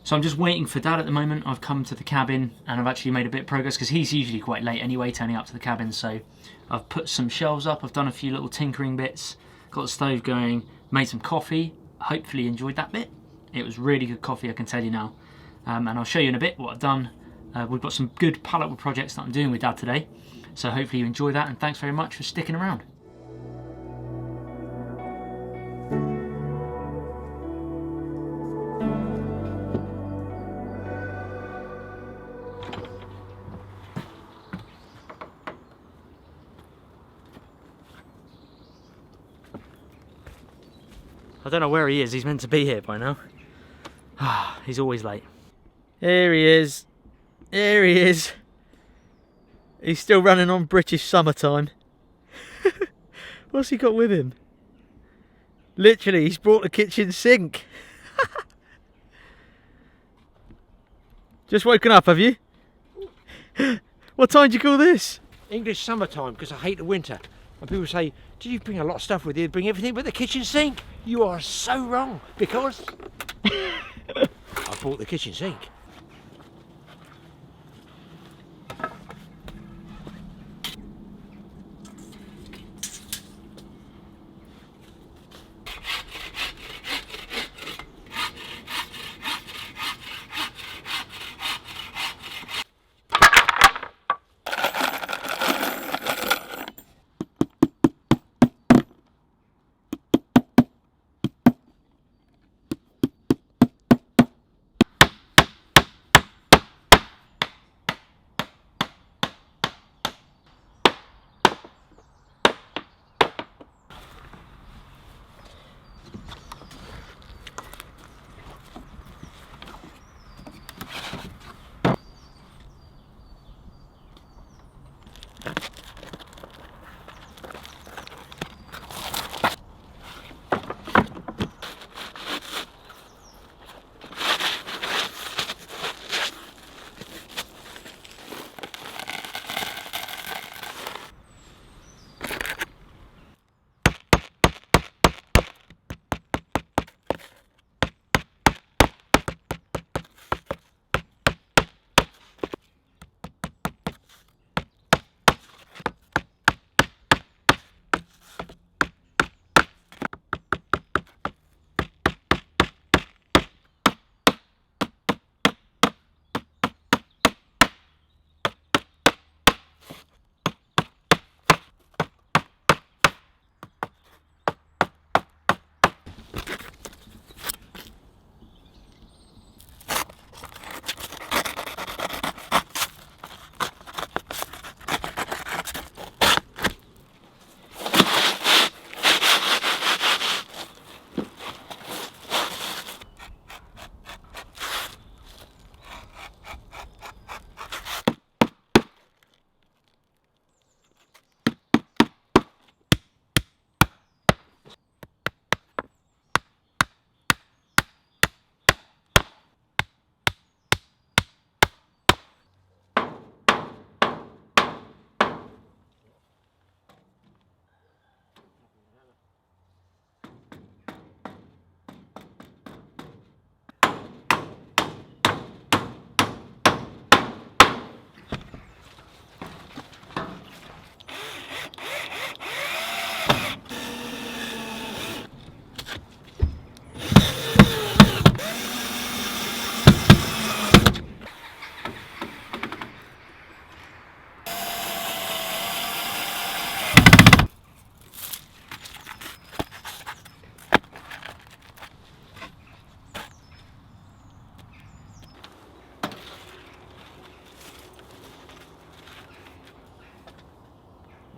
So I'm just waiting for Dad at the moment. I've come to the cabin and I've actually made a bit of progress because he's usually quite late anyway turning up to the cabin. So I've put some shelves up, I've done a few little tinkering bits, got the stove going, made some coffee. Hopefully you enjoyed that bit. It was really good coffee, I can tell you now. And I'll show you in a bit what I've done. We've got some good pallet wood projects that I'm doing with Dad today. So hopefully you enjoy that, and thanks very much for sticking around. I don't know where he is. He's meant to be here by now. He's always late. Here he is. Here he is. He's still running on British summertime. What's he got with him? Literally, he's brought the kitchen sink. Just woken up, have you? What time do you call this? English summertime, because I hate the winter. And people say, did you bring a lot of stuff with you? Bring everything but the kitchen sink? You are so wrong, because I bought the kitchen sink.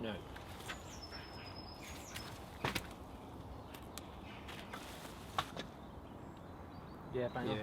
No. Yeah, bang on.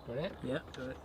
Got it? Yeah, got it.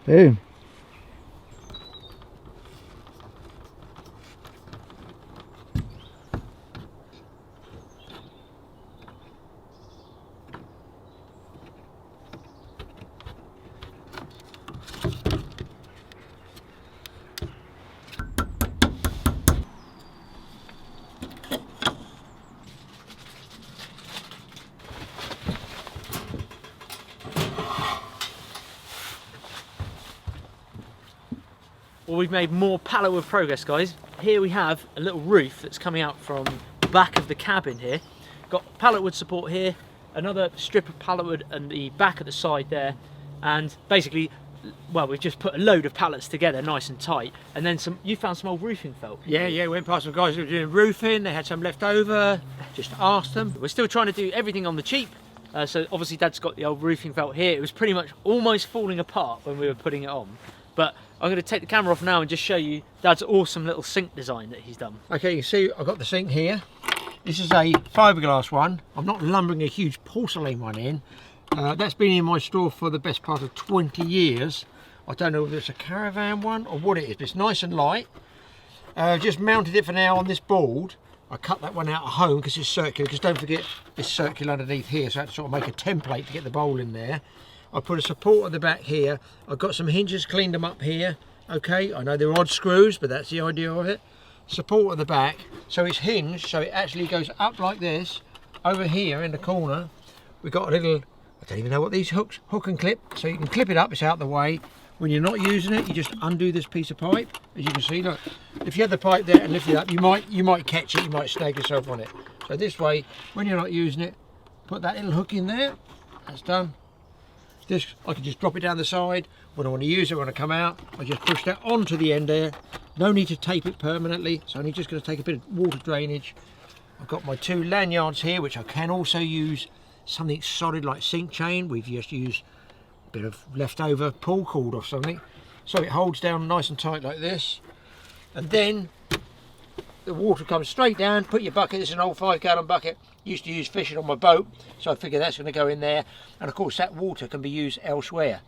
Boom. Well, we've made more pallet wood progress, guys. Here we have a little roof that's coming out from the back of the cabin here. Got pallet wood support here, another strip of pallet wood and the back at the side there, and basically, well, we've just put a load of pallets together nice and tight, and then some. You found some old roofing felt. Yeah, went past some guys who were doing roofing, they had some left over, just asked them. We're still trying to do everything on the cheap. So obviously Dad's got the old roofing felt here. It was pretty much almost falling apart when we were putting it on. But I'm going to take the camera off now and just show you Dad's awesome little sink design that he's done. Okay, you see I've got the sink here. This is a fiberglass one. I'm not lumbering a huge porcelain one in. That's been in my store for the best part of 20 years. I don't know whether it's a caravan one or what it is, but it's nice and light. Just mounted it for now on this board. I cut that one out at home because it's circular, because don't forget it's circular underneath here, so I had to sort of make a template to get the bowl in there. I put a support at the back here. I've got some hinges, cleaned them up here. Okay, I know they're odd screws, but that's the idea of it. Support at the back, so it's hinged, so it actually goes up like this. Over here in the corner, we've got a little, I don't even know what these hooks, hook and clip, so you can clip it up, it's out the way. When you're not using it, you just undo this piece of pipe. As you can see, look, if you had the pipe there and lift it up, you might catch it, you might snag yourself on it. So this way, when you're not using it, put that little hook in there, that's done. This, I can just drop it down the side. When I want to use it, when I come out, I just push that onto the end there. No need to tape it permanently, it's only just going to take a bit of water drainage. I've got my two lanyards here, which I can also use something solid like sink chain. We've just used a bit of leftover pull cord or something. So it holds down nice and tight like this. And then the water comes straight down. Put your bucket, this is an old 5-gallon bucket. Used to use fishing on my boat, so I figure that's going to go in there. And of course that water can be used elsewhere.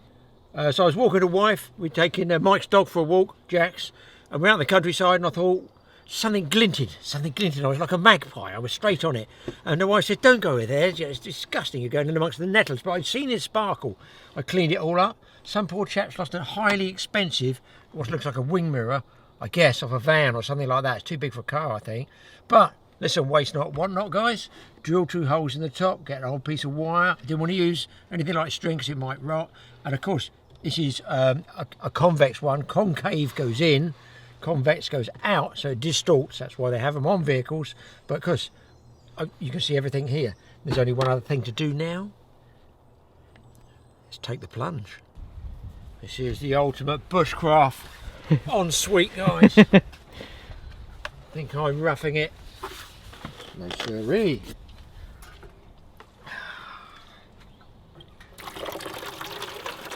So I was walking with a wife, we'd taken Mike's dog for a walk, Jack's, and we're out in the countryside, and I thought something glinted. I was like a magpie, I was straight on it. And the wife said, don't go over there, it's disgusting, you're going in amongst the nettles. But I'd seen it sparkle. I cleaned it all up. Some poor chap's lost a highly expensive, what looks like a wing mirror, I guess, off a van or something like that. It's too big for a car, I think. But listen, waste not, want not, guys. Drill 2 holes in the top, get an old piece of wire. I didn't want to use anything like string because it might rot. And of course, this is a convex one. Concave goes in, convex goes out, so it distorts. That's why they have them on vehicles. But because you can see everything here. There's only one other thing to do now. Let's take the plunge. This is the ultimate bushcraft en suite, guys. Think I'm roughing it? No siree.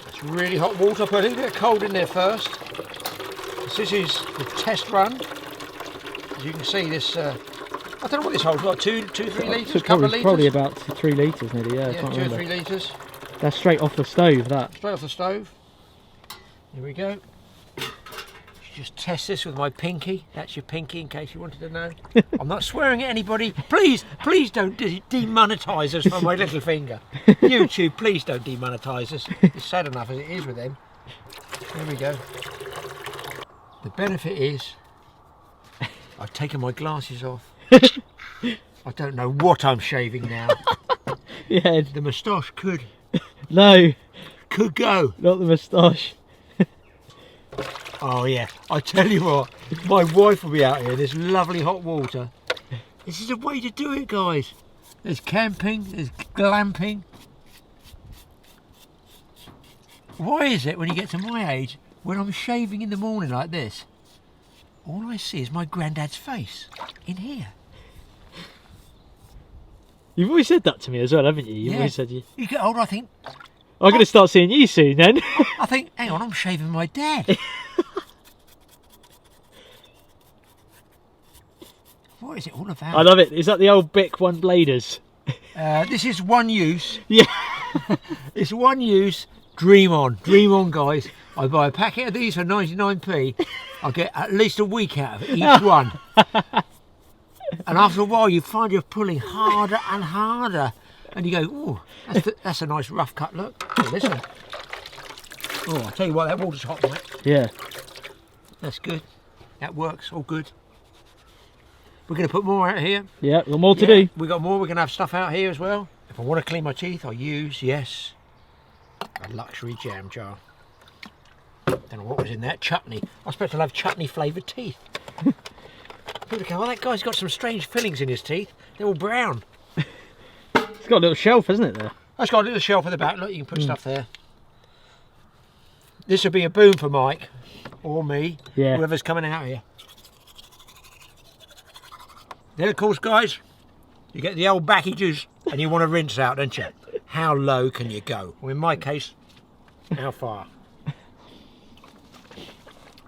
It's really hot water. Put a little bit of cold in there first. This is the test run. As you can see, this I don't know what this holds. Like 2, 3 litres, couple of litres. Probably about 3 litres, nearly. Yeah, I Yeah, can't 2 or remember. 3 litres. That's straight off the stove. That. Straight off the stove. Here we go. Just test this with my pinky. That's your pinky, in case you wanted to know. I'm not swearing at anybody. Please don't demonetize us for my little finger. YouTube, please don't demonetize us. It's sad enough as it is with them. There we go. The benefit is I've taken my glasses off. I don't know what I'm shaving now. Yeah. The moustache could No, go. not the moustache. Oh yeah, I tell you what, my wife will be out here in this lovely hot water. This is a way to do it, guys. There's camping, there's glamping. Why is it when you get to my age, when I'm shaving in the morning like this, all I see is my granddad's face in here? You've always said that to me as well, haven't you? You've Yeah. always said you. You get older, I think, I'm going to start seeing you soon then. hang on, I'm shaving my dad. What is it all about? I love it. Is that the old Bic one bladers? This is one use. Yeah. It's one use. Dream on, guys. I buy a packet of these for 99p. I get at least a week out of each one. And after a while, you find you're pulling harder and harder, and you go, "Oh, that's a nice rough cut look." Oh, listen. Oh, I tell you what, that water's hot, mate. Yeah. That's good. That works. All good. We're going to put more out here. Yeah, got more to do. We got more. We're going to have stuff out here as well. If I want to clean my teeth, I use, yes, a luxury jam jar. Don't know what was in that. Chutney. I suppose I'll have chutney flavoured teeth. People go, "Oh, that guy's got some strange fillings in his teeth. They're all brown." It's got a little shelf, hasn't it, there? That's got a little shelf at the back. Look, you can put stuff there. This would be a boon for Mike or me, Yeah. whoever's coming out here. Then, of course, guys, you get the old packages and you want to rinse out, don't you? How low can you go? Well, in my case, how far?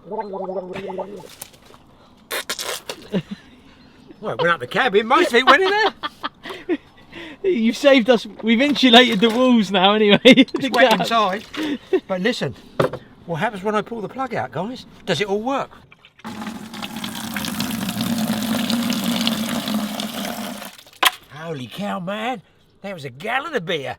Well, it went up the cabin. Most of it went in there. You've saved us. We've insulated the walls now anyway. It's wet inside. But listen, what happens when I pull the plug out, guys? Does it all work? Holy cow, man. That was a gallon of beer.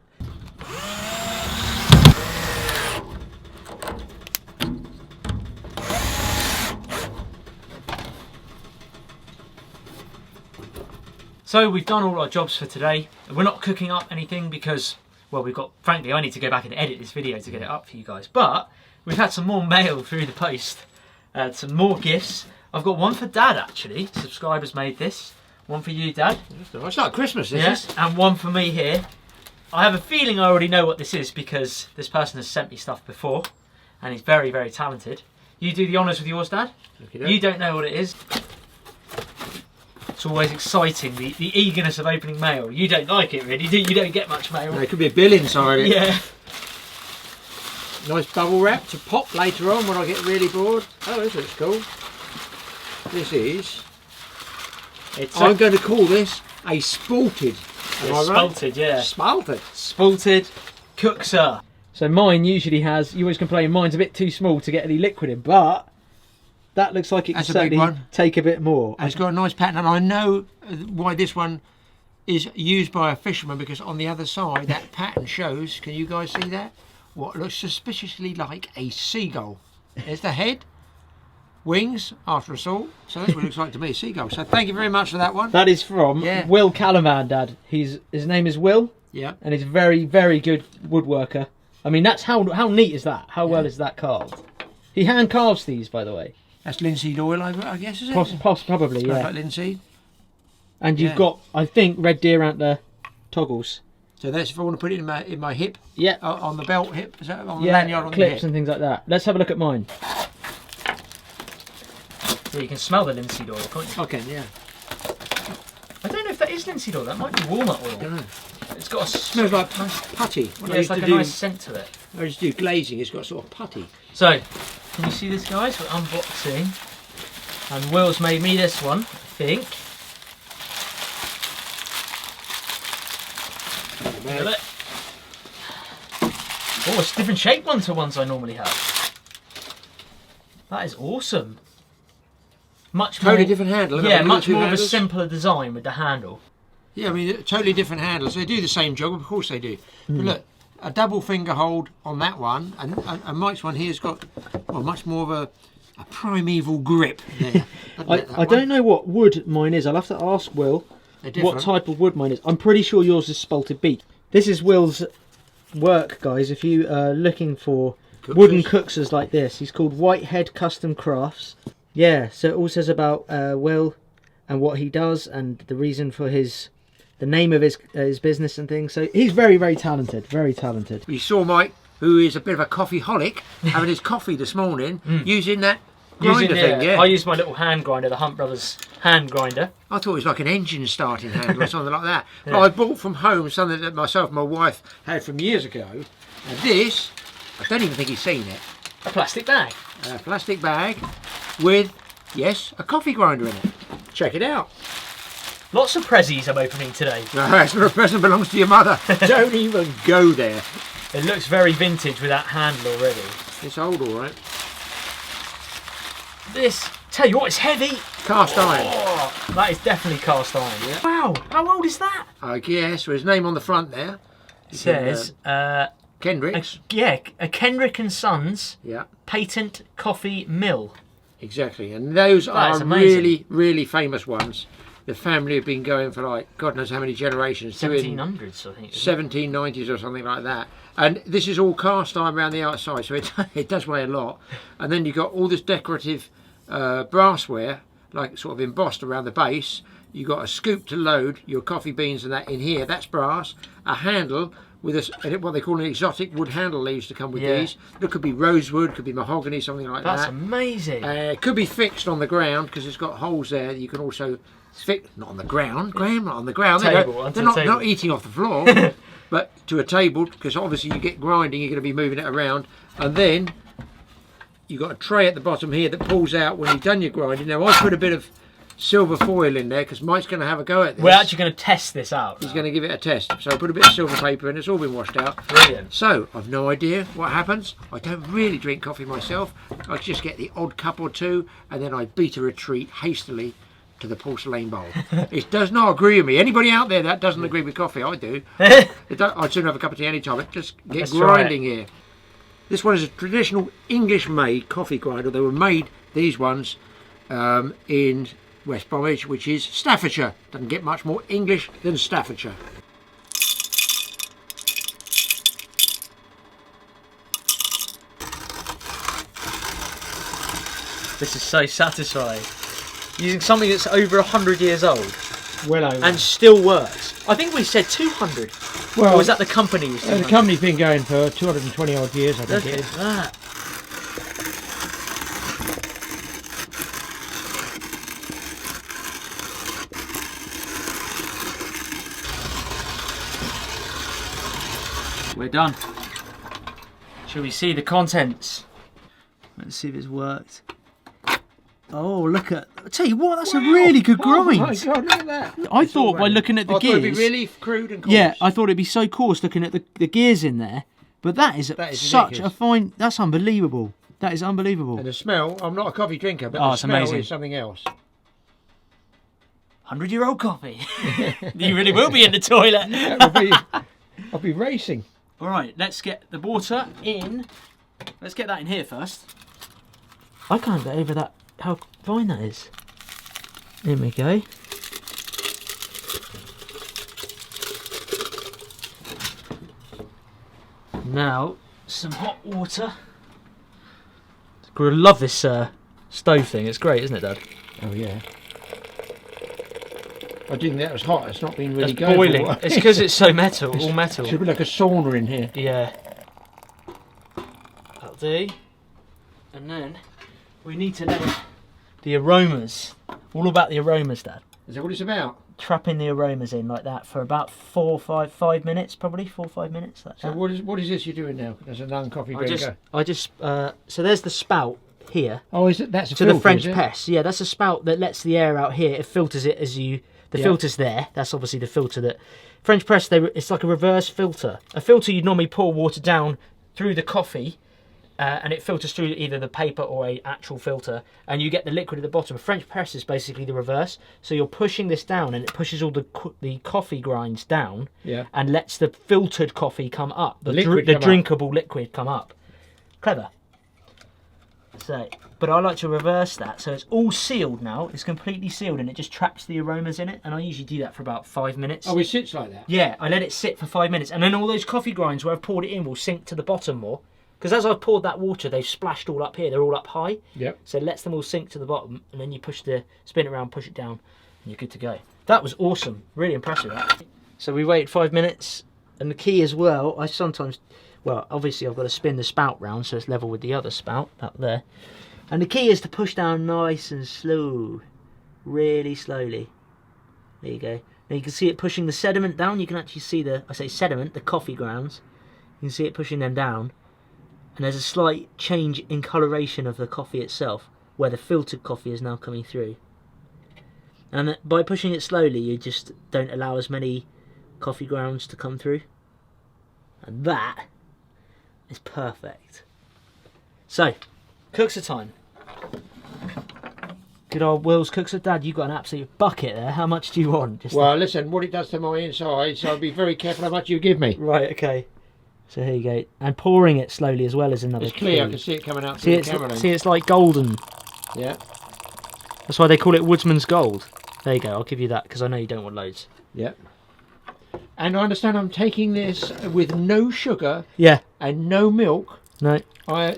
So we've done all our jobs for today. We're not cooking up anything because, well, frankly, I need to go back and edit this video to get it up for you guys. But we've had some more mail through the post, some more gifts. I've got one for Dad, actually. Subscribers made this. One for you, Dad. It's like Christmas, this Yes, and one for me here. I have a feeling I already know what this is because this person has sent me stuff before, and he's very, very talented. You do the honours with yours, Dad. You don't know what it is. It's always exciting, the eagerness of opening mail. You don't like it, really, do you? You don't get much mail. No, it could be a bill inside it. Yeah. Nice bubble wrap to pop later on when I get really bored. Oh, this looks cool. This is... I'm going to call this a spalted. Am I right? Spalted, yeah. Spalted. Spalted cookser. So mine usually has, you always complain, mine's a bit too small to get any liquid in, but that looks like it can certainly take a bit more. And it's got a nice pattern, and I know why this one is used by a fisherman, because on the other side that pattern shows, can you guys see that? What looks suspiciously like a seagull. There's the head, wings after a salt. So that's what it looks like to me, a seagull. So thank you very much for that one. That is from Will Calaman, Dad. His name is Will. Yeah. And he's a very, very good woodworker. I mean, that's how neat is that? How well is that carved? He hand carves these, by the way. That's linseed oil over it, I guess, is it? Probably, yeah. Like linseed. And you've got, I think, red deer antler toggles. So that's if I want to put it in my hip. Yeah. On the belt hip. Is that on the lanyard on the hip? Clips and things like that. Let's have a look at mine. Yeah, you can smell the linseed oil, can't you? Okay, yeah. I don't know if that is linseed oil. That might be walnut oil. I don't know. It's got a smells like putty. Yeah, it's like a nice scent to it. I used to do glazing. It's got sort of putty. So, can you see this, guys? We're unboxing, and Will's made me this one, I think. Look at it. Oh, it's a different shaped one to ones I normally have. That is awesome. Much Totally more, different handle. yeah, Look, much two more of a handles. simpler design with the handle. Yeah, I mean, totally different handles. They do the same job, of course they do. But look, a double finger hold on that one, and Mike's one here's got, well, much more of a primeval grip there. I don't know what wood mine is. I'll have to ask Will what type of wood mine is. I'm pretty sure yours is spalted beech. This is Will's work, guys. If you are looking for wooden cookers like this, he's called Whitehead Custom Crafts. Yeah, so it all says about Will and what he does and the reason for the name of his business and things. So he's very, very talented. Very talented. You saw Mike, who is a bit of a coffee holic, having his coffee this morning using that grinder thing. Yeah, I use my little hand grinder, the Hunt Brothers hand grinder. I thought it was like an engine starting handle or something like that. But I bought from home something that myself and my wife had from years ago. And this, I don't even think he's seen it. A plastic bag. A plastic bag with, yes, a coffee grinder in it. Check it out. Lots of prezzies I'm opening today. No, it's not a present that belongs to your mother. Don't even go there. It looks very vintage with that handle already. It's old, all right. This, tell you what, it's heavy. Cast iron. Oh, that is definitely cast iron. Yeah. Wow, how old is that? I guess. With his name on the front there. It says, Kendrick's. a Kendrick and Sons Yeah, patent coffee mill. exactly. And those That are is amazing. really, really famous ones. The family have been going for like, God knows how many generations. 1700s, I think. 1790s or something like that. And this is all cast iron around the outside, so it does weigh a lot. And then you've got all this decorative brassware, like sort of embossed around the base. You've got a scoop to load your coffee beans and that in here, that's brass. A handle with what they call an exotic wood handle they used to come with these. It could be rosewood, could be mahogany, something like that. That's amazing. It could be fixed on the ground because it's got holes there. You can also fix, not on the ground, Graham, not on the ground. They're not eating off the floor, but to a table, because obviously you get grinding, you're going to be moving it around. And then you've got a tray at the bottom here that pulls out when you've done your grinding. Now I put a bit of silver foil in there because Mike's going to have a go at this. We're actually going to test this out. He's going to give it a test. So I put a bit of silver paper in, it's all been washed out. Brilliant. So I've no idea what happens. I don't really drink coffee myself. I just get the odd cup or two and then I beat a retreat hastily to the porcelain bowl. It does not agree with me. Anybody out there that doesn't agree with coffee, I do. I'd sooner have a cup of tea any time. But just get Let's grinding here. This one is a traditional English-made coffee grinder. They were made, these ones, in West Bromwich, which is Staffordshire. Doesn't get much more English than Staffordshire. This is so satisfying. Using something that's over 100 years old Well over. and still works. I think we said 200. Well, Or was that the company? Was the company's been going for 220 odd years, I think Look it at is. that. We're done. Shall we see the contents? Let's see if it's worked. Oh, look at... I tell you what, that's a really good grind. Oh my God, look at that. I thought by looking at the I thought it'd be gears... really crude and coarse. Yeah, I thought it'd be so coarse looking at the gears in there. But that is such ridiculous. a fine... That's unbelievable. That is unbelievable. And the smell, I'm not a coffee drinker, but Oh, the it's smell amazing. is something else. 100-year-old coffee. You really will be in the toilet. I'll be racing. All right, let's get the water in. Let's get that in here first. I can't get over that, how fine that is. There we go. Now, some hot water. I love this stove thing. It's great, isn't it, Dad? Oh yeah. I didn't think that was hot. It's not been really It's going. boiling. It's because it's so metal, all metal. Should be like a sauna in here. Yeah. That'll do. And then we need to know the aromas. All about the aromas, Dad. Is that what it's about? Trapping the aromas in like that for about 5 minutes, probably 4 or 5 minutes. Like So that. what is this you're doing now as a non-coffee drinker? So there's the spout here Oh, is it? That's a to the filter, French is it? press. Yeah, that's a spout that lets the air out here. It filters it as you. The filter's there. That's obviously the filter that French press. It's like a reverse filter. A filter you'd normally pour water down through the coffee and it filters through either the paper or a actual filter, and you get the liquid at the bottom. A French press is basically the reverse, so you're pushing this down and it pushes all the coffee grinds down, and lets the filtered coffee come up, the drinkable liquid come up. Clever. So, but I like to reverse that, so it's all sealed now. It's completely sealed, and it just traps the aromas in it. And I usually do that for about 5 minutes. Oh, it sits like that? Yeah, I let it sit for 5 minutes, and then all those coffee grinds where I've poured it in will sink to the bottom more. Because as I've poured that water, they've splashed all up here. They're all up high. Yep. So it lets them all sink to the bottom, and then you spin it around, push it down, and you're good to go. That was awesome. Really impressive. That. So we waited 5 minutes, and the key as well, I sometimes... Well, obviously I've got to spin the spout round so it's level with the other spout up there. And the key is to push down nice and slow. Really slowly. There you go. Now you can see it pushing the sediment down. You can actually see the coffee grounds. You can see it pushing them down. And there's a slight change in coloration of the coffee itself, where the filtered coffee is now coming through. And by pushing it slowly, you just don't allow as many coffee grounds to come through. And that is perfect. So, cooks are time. Good old Will's cooks. Dad, you've got an absolute bucket there. How much do you want? Well, listen, what it does to my inside, so I'll be very careful how much you give me. Right, okay. So here you go. And pouring it slowly as well is another It's clear, key. I can see it coming out through the camera. See, it's like golden. Yeah. That's why they call it Woodsman's Gold. There you go, I'll give you that, because I know you don't want loads. Yeah. And I understand I'm taking this with no sugar and no milk. No.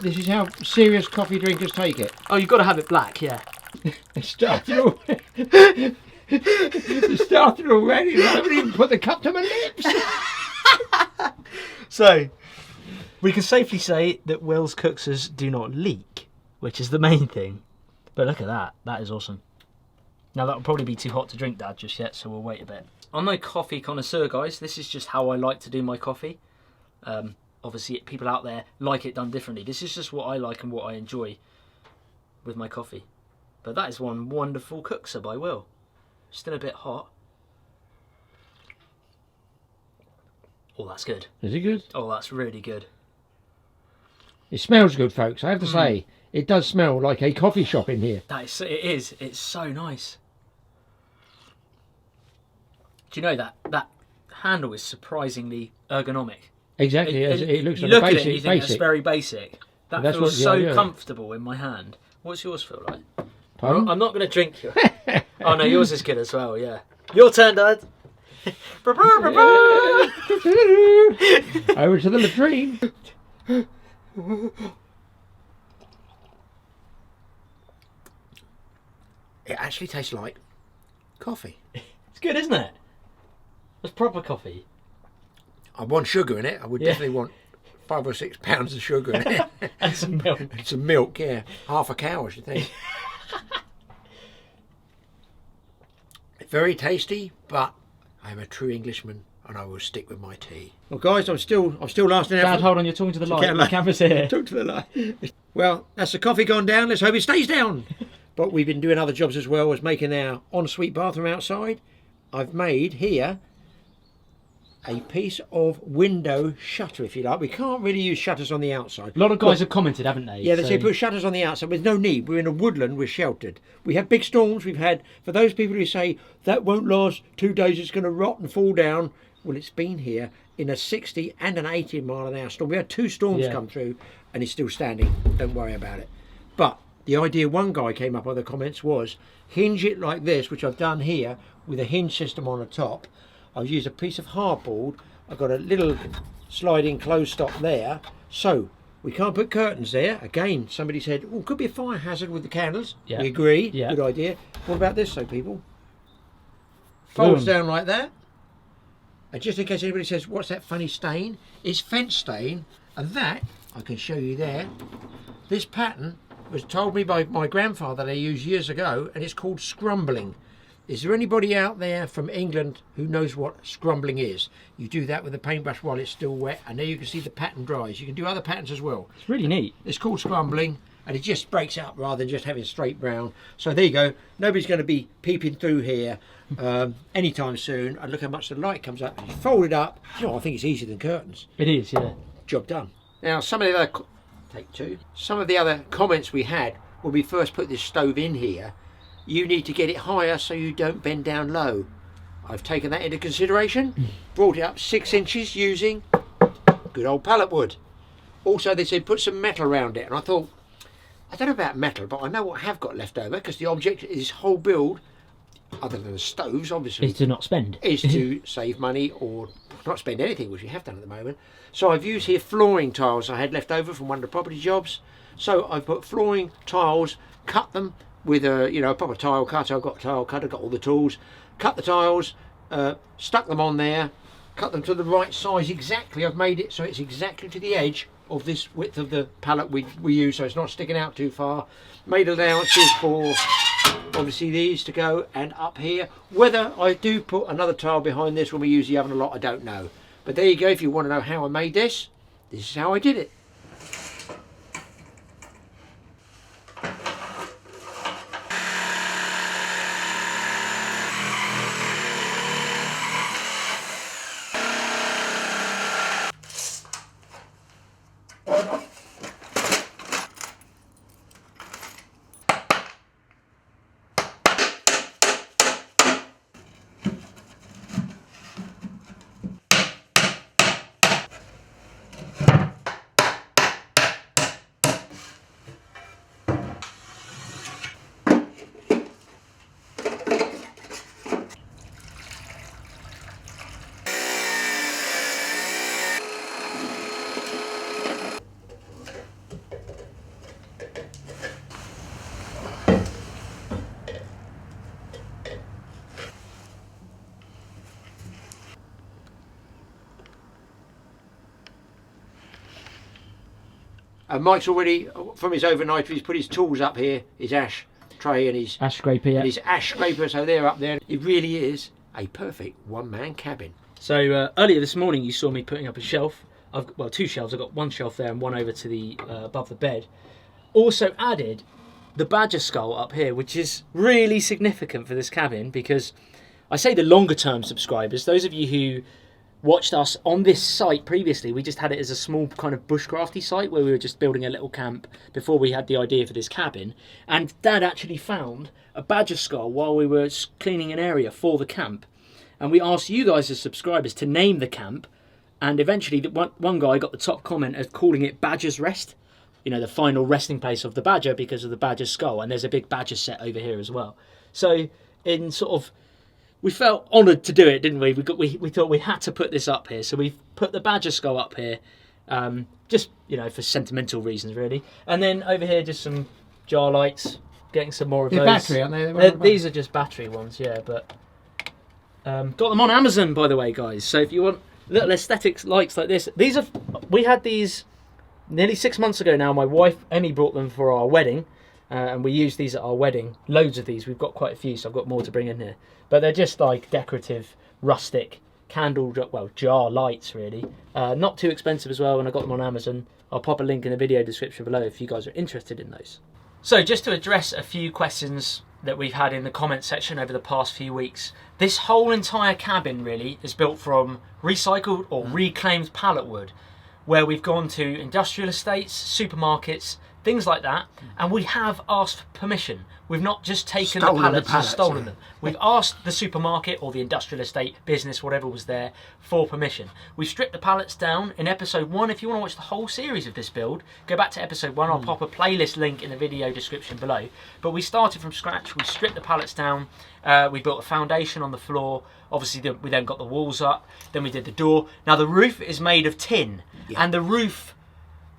This is how serious coffee drinkers take it. Oh, you've got to have it black, yeah. It started already. It started already. I haven't even put the cup to my lips. So, we can safely say that Will's cookses do not leak, which is the main thing. But look at that. That is awesome. Now, that will probably be too hot to drink, Dad, just yet, so we'll wait a bit. I'm no coffee connoisseur, guys. This is just how I like to do my coffee. Obviously, people out there like it done differently. This is just what I like and what I enjoy with my coffee. But that is one wonderful cookser by Will. Still a bit hot. Oh, that's good. Is it good? Oh, that's really good. It smells good, folks. I have to say, it does smell like a coffee shop in here. It is. It's so nice. Do you know that handle is surprisingly ergonomic? Exactly. It looks like look a at it basic. and you think it's very basic. That That's feels so yeah. comfortable in my hand. What's yours feel like? Pardon? I'm not going to drink yours. Oh no, yours is good as well. Yeah. Your turn, Dad. Over to the latrine. It actually tastes like coffee. It's good, isn't it? It's proper coffee. I want sugar in it. I would definitely want 5 or 6 pounds of sugar in it. And some milk. And some milk, yeah. Half a cow, I should think. Very tasty, but I am a true Englishman and I will stick with my tea. Well, guys, I'm still lasting out. Dad, hold on, you're talking to the light. The camera's here. Talk to the light. Well, that's the coffee gone down. Let's hope it stays down. But we've been doing other jobs as well as making our ensuite bathroom outside. I've made here a piece of window shutter, if you like. We can't really use shutters on the outside. A lot of guys have commented, haven't they? Yeah, they say put shutters on the outside. There's no need. We're in a woodland. We're sheltered. We have big storms. We've had, for those people who say that won't last 2 days, it's going to rot and fall down. Well, it's been here in a 60 and an 80 mile an hour storm. We had 2 storms come through and it's still standing. Don't worry about it. But the idea one guy came up with the comments was hinge it like this, which I've done here with a hinge system on the top. I've used a piece of hardboard. I've got a little sliding closed stop there. So we can't put curtains there. Again, somebody said, well, could be a fire hazard with the candles. Yeah. We agree. Yeah. Good idea. What about this, though, people? Folds down like that. And just in case anybody says, what's that funny stain? It's fence stain. And that, I can show you there. This pattern was told me by my grandfather they used years ago, and it's called scrumbling. Is there anybody out there from England who knows what scrumbling is? You do that with a paintbrush while it's still wet, and there you can see the pattern dries. You can do other patterns as well. It's really neat. It's called scrumbling, and it just breaks up rather than just having straight brown. So there you go. Nobody's going to be peeping through here anytime soon. And look how much the light comes up. And you fold it up. You know, I think it's easier than curtains. It is, yeah. Job done. Now, some of the other Take two. Some of the other comments we had when we first put this stove in here, you need to get it higher so you don't bend down low. I've taken that into consideration, brought it up 6 inches using good old pallet wood. Also they said put some metal around it, and I thought, I don't know about metal, but I know what I have got left over, because the object of this whole build, other than the stoves obviously, Is to not spend. is to save money or not spend anything, which we have done at the moment. So I've used here flooring tiles I had left over from one of the property jobs. So I've put flooring tiles, cut them with a a proper tile cutter. I've got a tile cutter, got all the tools, cut the tiles, stuck them on there, cut them to the right size exactly. I've made it so it's exactly to the edge of this width of the pallet we use, so it's not sticking out too far. Made allowances for obviously these to go, and up here, whether I do put another tile behind this when we use the oven a lot, I don't know. But there you go. If you want to know how I made this, this is how I did it. And Mike's already, from his overnight, he's put his tools up here, his ash tray and his Ash scraper, yeah. and his ash scraper, so they're up there. It really is a perfect one-man cabin. So earlier this morning you saw me putting up a shelf. Well, 2 shelves. I've got one shelf there and one over to the above the bed. Also added the badger skull up here, which is really significant for this cabin, because I say the longer term subscribers, those of you who watched us on this site previously, we just had it as a small kind of bushcrafty site where we were just building a little camp before we had the idea for this cabin, and Dad actually found a badger skull while we were cleaning an area for the camp, and we asked you guys as subscribers to name the camp, and eventually one guy got the top comment of calling it Badger's Rest, the final resting place of the badger because of the badger skull, and there's a big badger set over here as well. So in sort of, we felt honoured to do it, didn't we? We thought we had to put this up here, so we've put the badger skull up here, just for sentimental reasons, really. And then over here, just some jar lights, getting some more of They're those. battery, aren't they? These are just battery ones, yeah. But got them on Amazon, by the way, guys. So if you want little aesthetics lights like this, we had these nearly 6 months ago now. My wife Emmy brought them for our wedding. And we used these at our wedding. Loads of these. We've got quite a few, so I've got more to bring in here. But they're just like decorative, rustic, jar lights, really. Not too expensive as well, and I got them on Amazon. I'll pop a link in the video description below if you guys are interested in those. So just to address a few questions that we've had in the comment section over the past few weeks. This whole entire cabin, really, is built from recycled or reclaimed pallet wood, where we've gone to industrial estates, supermarkets, things like that, and we have asked for permission. We've not just taken the pallets and stolen them. We've asked the supermarket or the industrial estate, business, whatever was there, for permission. We've stripped the pallets down in episode 1. If you want to watch the whole series of this build, go back to episode 1. I'll pop a playlist link in the video description below. But we started from scratch. We stripped the pallets down. We built a foundation on the floor. Obviously, we then got the walls up. Then we did the door. Now, the roof is made of tin. Yeah. And the roof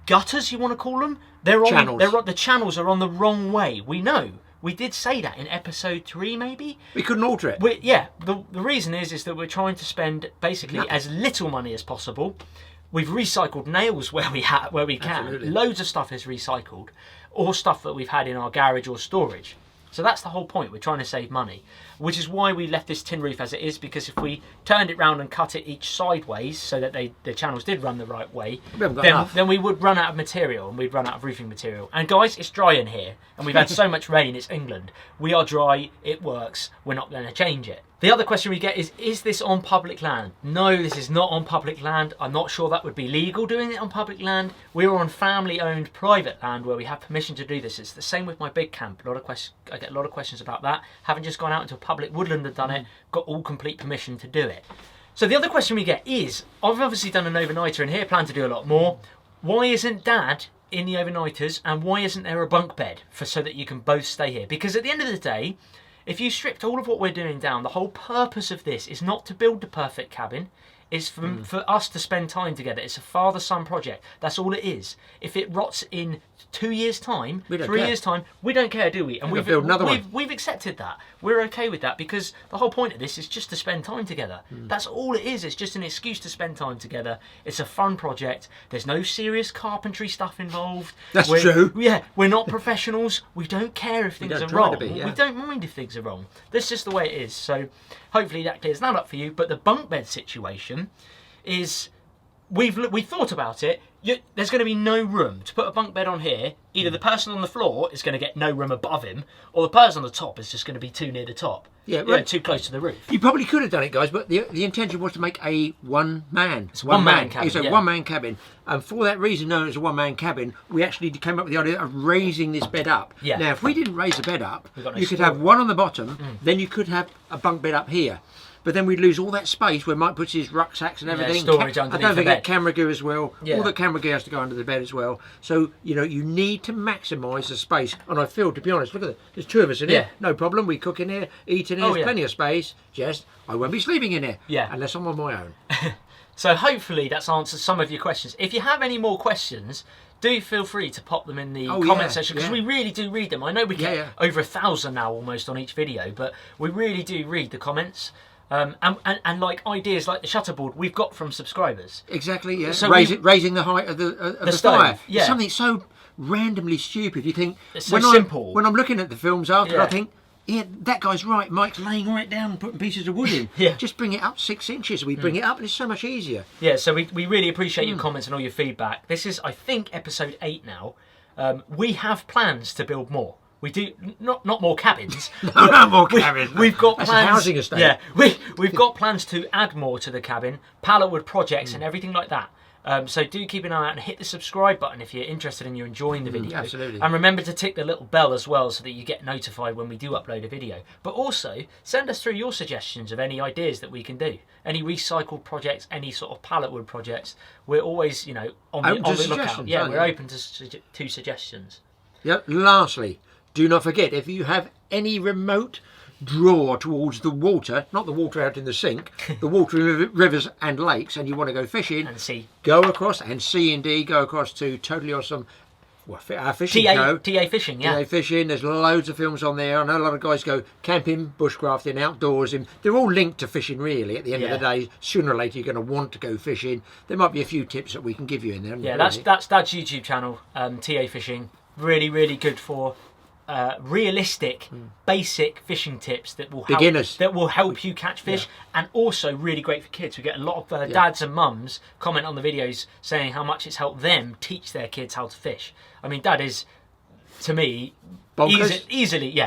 gutters, you want to call them? The channels are on the wrong way. We know. We did say that in episode 3, maybe. We couldn't alter it. The reason is that we're trying to spend basically as little money as possible. We've recycled nails where we can. Absolutely. Loads of stuff is recycled, or stuff that we've had in our garage or storage. So that's the whole point. We're trying to save money, which is why we left this tin roof as it is, because if we turned it round and cut it each sideways so that the channels did run the right way, then we would run out of material, and we'd run out of roofing material. And guys, it's dry in here, and we've had so much rain. It's England. We are dry. It works. We're not going to change it. The other question we get is this on public land? No, this is not on public land. I'm not sure that would be legal doing it on public land. We're on family-owned private land where we have permission to do this. It's the same with my big camp. I get a lot of questions about that. Haven't just gone out into a public woodland and done it. Got all complete permission to do it. So the other question we get is, I've obviously done an overnighter in here, plan to do a lot more. Why isn't Dad in the overnighters, and why isn't there a bunk bed so that you can both stay here? Because at the end of the day, if you stripped all of what we're doing down, the whole purpose of this is not to build the perfect cabin. It's for us to spend time together. It's a father-son project. That's all it is. If it rots in 2 years' time, 3 years' time, we don't care, do we? And we've accepted that. We're okay with that because the whole point of this is just to spend time together. That's all it is. It's just an excuse to spend time together. It's a fun project. There's no serious carpentry stuff involved. That's true. Yeah, we're not professionals. We don't care if things are wrong. We don't mind if things are wrong. That's just the way it is. So hopefully that clears that up for you. But the bunk bed situation is, we've thought about it. There's going to be no room to put a bunk bed on here. Either the person on the floor is going to get no room above him, or the person on the top is just going to be too near the top. Yeah, right. Too close to the roof. You probably could have done it, guys, but the intention was to make a one-man. It's one-man cabin. It's a one-man cabin, and for that reason, known as a one-man cabin, we actually came up with the idea of raising this bed up. Yeah. Now, if we didn't raise the bed up, you could have one on the bottom, then you could have a bunk bed up here. But then we'd lose all that space where Mike puts his rucksacks and everything. Storage underneath I don't forget bed. camera gear as well. All the camera gear has to go under the bed as well. So, you know, you need to maximise the space. And I feel, to be honest, look at it. There's two of us in here. No problem. We cook in here, eat in here. There's plenty of space. Just, I won't be sleeping in here. Unless I'm on my own. So hopefully that's answered some of your questions. If you have any more questions, do feel free to pop them in the comment section, because we really do read them. I know we get over 1,000 now almost on each video, but we really do read the comments. And like ideas like the shutterboard we've got from subscribers. Exactly, yeah. So raising the height of the fire. Yeah. It's something so randomly stupid. You think, it's so simple. When I'm looking at the films after, I think, yeah, that guy's right. Mike's laying right down and putting pieces of wood in. Just bring it up 6 inches. We bring it up and it's so much easier. Yeah, so we really appreciate your comments and all your feedback. This is, I think, episode 8 now. We have plans to build more. We do not more cabins. Not more cabins. We've got plans. That's a housing estate. Yeah, we've got plans to add more to the cabin, pallet wood projects and everything like that. So do keep an eye out and hit the subscribe button if you're interested and you're enjoying the video. Absolutely. And remember to tick the little bell as well so that you get notified when we do upload a video. But also send us through your suggestions of any ideas that we can do, any recycled projects, any sort of pallet wood projects. We're always, you know, on the lookout. Yeah, we're open to suggestions. Yep. Lastly, do not forget, if you have any remote draw towards the water, not the water out in the sink, the water in rivers and lakes, and you want to go fishing, and sea, go across, and C&D, go across to Totally Awesome, our fishing show. TA Fishing, yeah. TA Fishing, there's loads of films on there. I know a lot of guys go camping, bushcrafting, outdoors. They're all linked to fishing, really. At the end of the day, sooner or later, you're going to want to go fishing. There might be a few tips that we can give you in there. Yeah, that's Dad's YouTube channel, TA Fishing. Really, really good for realistic, basic fishing tips that will help you catch fish, and also really great for kids. We get a lot of dads and mums comment on the videos saying how much it's helped them teach their kids how to fish. I mean, Dad is, to me, easily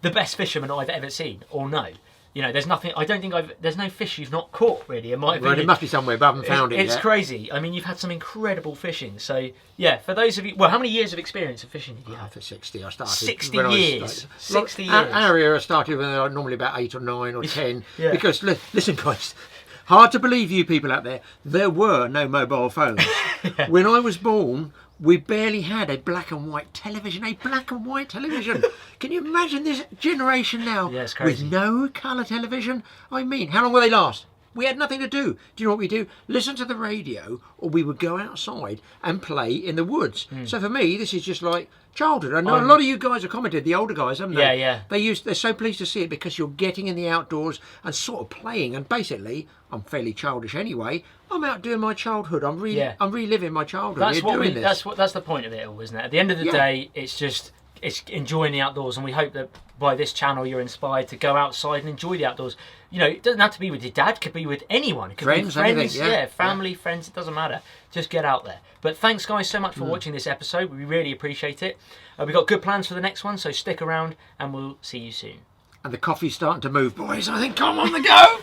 the best fisherman I've ever seen or know. You know, there's nothing. I don't think there's no fish you've not caught, really. In my opinion, it must be somewhere, but I haven't found it yet. It's crazy. I mean, you've had some incredible fishing. So, yeah, for those of you, well, how many years of experience of fishing did you have? For 60, I started. 60 years. 60 years. Our area, I started when they were normally about 8 or 9 or 10. Because listen, guys, hard to believe, you people out there were no mobile phones. When I was born, we barely had a black and white television. Can you imagine this generation now with no colour television? I mean, how long will they last? We had nothing to do. Do you know what we do? Listen to the radio, or we would go outside and play in the woods. So for me, this is just like childhood. I know a lot of you guys have commented, the older guys, haven't they? Yeah. They're so pleased to see it because you're getting in the outdoors and sort of playing. And basically, I'm fairly childish anyway. I'm out doing my childhood. I'm reliving my childhood. That's the point of it all, isn't it? At the end of the day, it's enjoying the outdoors, and we hope that by this channel you're inspired to go outside and enjoy the outdoors. You know, it doesn't have to be with your dad, it could be with anyone. It could be friends, family, friends, it doesn't matter. Just get out there. But thanks guys so much for watching this episode. We really appreciate it. We've got good plans for the next one, so stick around and we'll see you soon. and the coffee's starting to move, boys. I think I'm on the go.